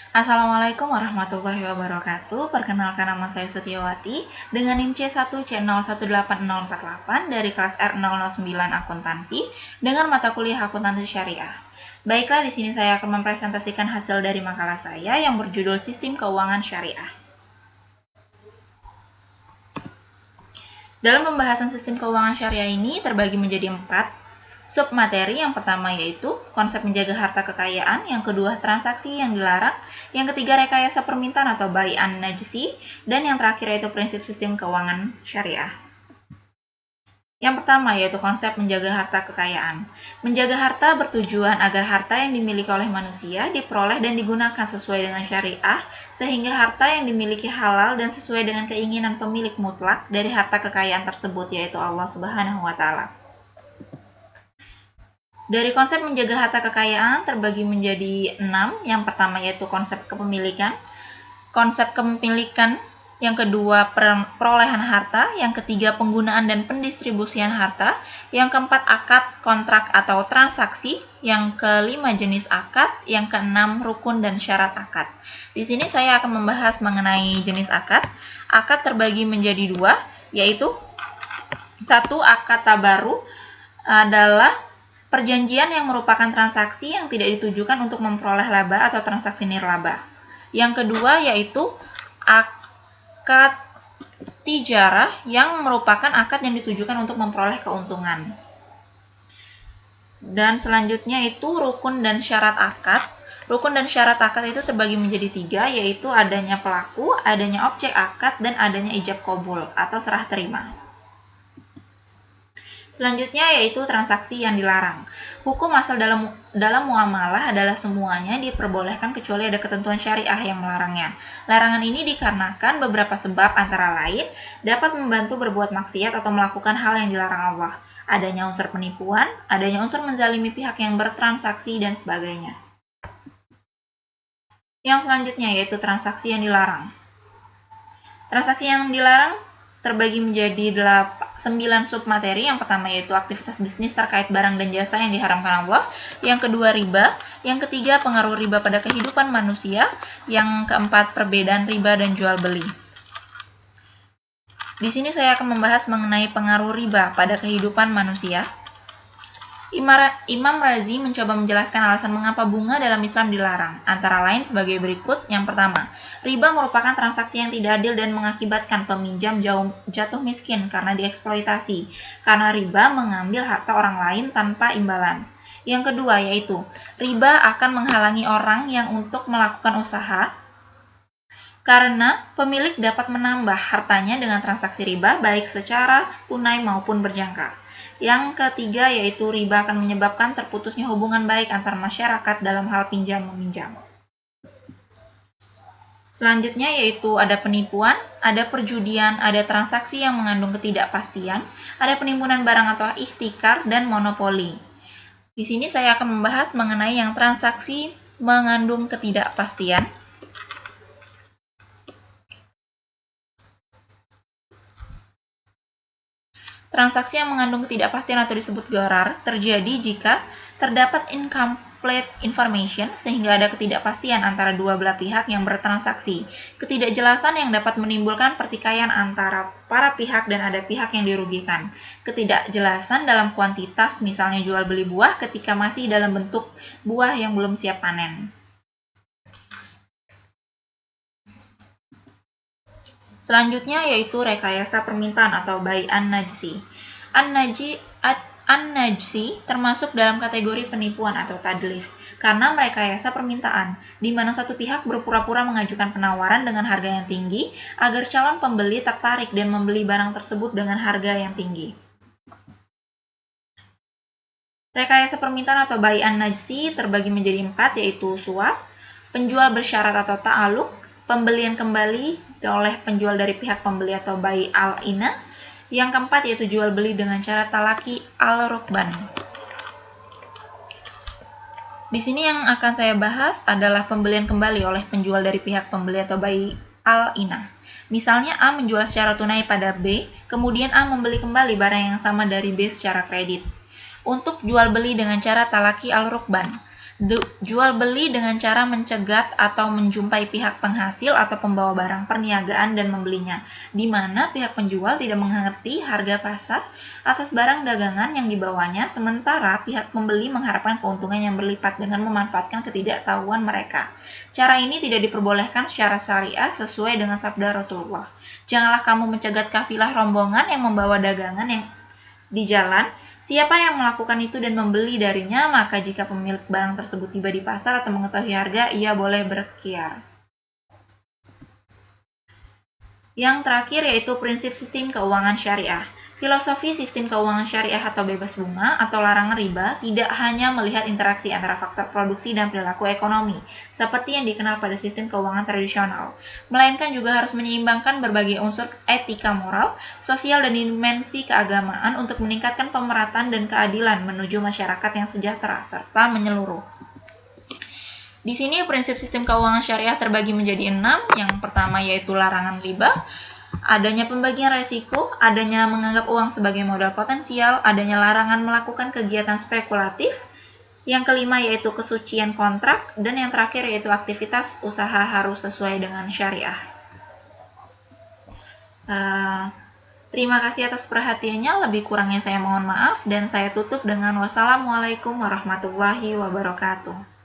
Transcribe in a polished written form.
Assalamualaikum warahmatullahi wabarakatuh. Perkenalkan, nama saya Sutiawati dengan NIM C1C018048 dari kelas R009 Akuntansi dengan mata kuliah Akuntansi Syariah. Baiklah, di sini saya akan mempresentasikan hasil dari makalah saya yang berjudul Sistem Keuangan Syariah. Dalam pembahasan sistem keuangan syariah ini terbagi menjadi 4 submateri. Yang pertama yaitu konsep menjaga harta kekayaan, yang kedua transaksi yang dilarang, yang ketiga rekayasa permintaan atau bai'an najsi, dan yang terakhir yaitu prinsip sistem keuangan syariah. Yang pertama yaitu konsep menjaga harta kekayaan. Menjaga harta bertujuan agar harta yang dimiliki oleh manusia diperoleh dan digunakan sesuai dengan syariah, sehingga harta yang dimiliki halal dan sesuai dengan keinginan pemilik mutlak dari harta kekayaan tersebut, yaitu Allah Subhanahu wa Ta'ala. Dari konsep menjaga harta kekayaan terbagi menjadi 6. Yang pertama yaitu konsep kepemilikan. Konsep kepemilikan, yang kedua perolehan harta, yang ketiga penggunaan dan pendistribusian harta, yang keempat akad, kontrak atau transaksi, yang kelima jenis akad, yang keenam rukun dan syarat akad. Di sini saya akan membahas mengenai jenis akad. Akad terbagi menjadi 2, yaitu 1. Akad tabaru adalah perjanjian yang merupakan transaksi yang tidak ditujukan untuk memperoleh laba atau transaksi nirlaba. Yang kedua yaitu akad tijarah yang merupakan akad yang ditujukan untuk memperoleh keuntungan. Dan selanjutnya itu rukun dan syarat akad. Rukun dan syarat akad itu terbagi menjadi 3, yaitu adanya pelaku, adanya objek akad, dan adanya ijab qabul atau serah terima. Selanjutnya yaitu transaksi yang dilarang. Hukum asal dalam muamalah adalah semuanya diperbolehkan kecuali ada ketentuan syariah yang melarangnya. Larangan ini dikarenakan beberapa sebab, antara lain dapat membantu berbuat maksiat atau melakukan hal yang dilarang Allah, adanya unsur penipuan, adanya unsur menzalimi pihak yang bertransaksi, dan sebagainya. Yang selanjutnya yaitu transaksi yang dilarang. Transaksi yang dilarang terbagi menjadi 9 submateri. Yang pertama yaitu aktivitas bisnis terkait barang dan jasa yang diharamkan Allah, yang kedua riba, yang ketiga pengaruh riba pada kehidupan manusia, yang keempat perbedaan riba dan jual beli. Di sini saya akan membahas mengenai pengaruh riba pada kehidupan manusia. Imam Razi mencoba menjelaskan alasan mengapa bunga dalam Islam dilarang, antara lain sebagai berikut. Yang pertama, riba merupakan transaksi yang tidak adil dan mengakibatkan peminjam jatuh miskin karena dieksploitasi, karena riba mengambil harta orang lain tanpa imbalan. Yang kedua yaitu, riba akan menghalangi orang yang untuk melakukan usaha, karena pemilik dapat menambah hartanya dengan transaksi riba baik secara tunai maupun berjangka. Yang ketiga yaitu riba akan menyebabkan terputusnya hubungan baik antar masyarakat dalam hal pinjam-meminjam. Selanjutnya yaitu ada penipuan, ada perjudian, ada transaksi yang mengandung ketidakpastian, ada penimbunan barang atau ihtikar, dan monopoli. Di sini saya akan membahas mengenai yang transaksi mengandung ketidakpastian. Transaksi yang mengandung ketidakpastian atau disebut gharar terjadi jika terdapat incomplete information sehingga ada ketidakpastian antara dua belah pihak yang bertransaksi, ketidakjelasan yang dapat menimbulkan pertikaian antara para pihak dan ada pihak yang dirugikan, ketidakjelasan dalam kuantitas, misalnya jual beli buah ketika masih dalam bentuk buah yang belum siap panen. Selanjutnya yaitu rekayasa permintaan atau bai'an najsi. An-najsi termasuk dalam kategori penipuan atau tadlis karena merekayasa permintaan, di mana satu pihak berpura-pura mengajukan penawaran dengan harga yang tinggi agar calon pembeli tertarik dan membeli barang tersebut dengan harga yang tinggi. Rekayasa permintaan atau bai'an najsi terbagi menjadi 4, yaitu suap, penjual bersyarat atau ta'aluk, pembelian kembali oleh penjual dari pihak pembeli atau bai' al-ina. Yang keempat yaitu jual beli dengan cara talaki al-rukban. Di sini yang akan saya bahas adalah pembelian kembali oleh penjual dari pihak pembeli atau bai' al-ina. Misalnya A menjual secara tunai pada B, kemudian A membeli kembali barang yang sama dari B secara kredit. Untuk jual beli dengan cara talaki al-rukban, Jual beli dengan cara mencegat atau menjumpai pihak penghasil atau pembawa barang perniagaan dan membelinya, di mana pihak penjual tidak mengerti harga pasar atas barang dagangan yang dibawanya, sementara pihak pembeli mengharapkan keuntungan yang berlipat dengan memanfaatkan ketidaktahuan mereka. Cara ini tidak diperbolehkan secara syariah sesuai dengan sabda Rasulullah. Janganlah kamu mencegat kafilah rombongan yang membawa dagangan yang di jalan. Siapa yang melakukan itu dan membeli darinya, maka jika pemilik barang tersebut tiba di pasar atau mengetahui harga, ia boleh berkhiar. Yang terakhir yaitu prinsip sistem keuangan syariah. Filosofi sistem keuangan syariah atau bebas bunga atau larangan riba tidak hanya melihat interaksi antara faktor produksi dan perilaku ekonomi, seperti yang dikenal pada sistem keuangan tradisional, melainkan juga harus menyeimbangkan berbagai unsur etika moral, sosial, dan dimensi keagamaan untuk meningkatkan pemerataan dan keadilan menuju masyarakat yang sejahtera serta menyeluruh. Di sini prinsip sistem keuangan syariah terbagi menjadi 6. Yang pertama yaitu larangan riba, adanya pembagian resiko, adanya menganggap uang sebagai modal potensial, adanya larangan melakukan kegiatan spekulatif, yang kelima yaitu kesucian kontrak, dan yang terakhir yaitu aktivitas usaha harus sesuai dengan syariah. Terima kasih atas perhatiannya, lebih kurangnya saya mohon maaf, dan saya tutup dengan wassalamualaikum warahmatullahi wabarakatuh.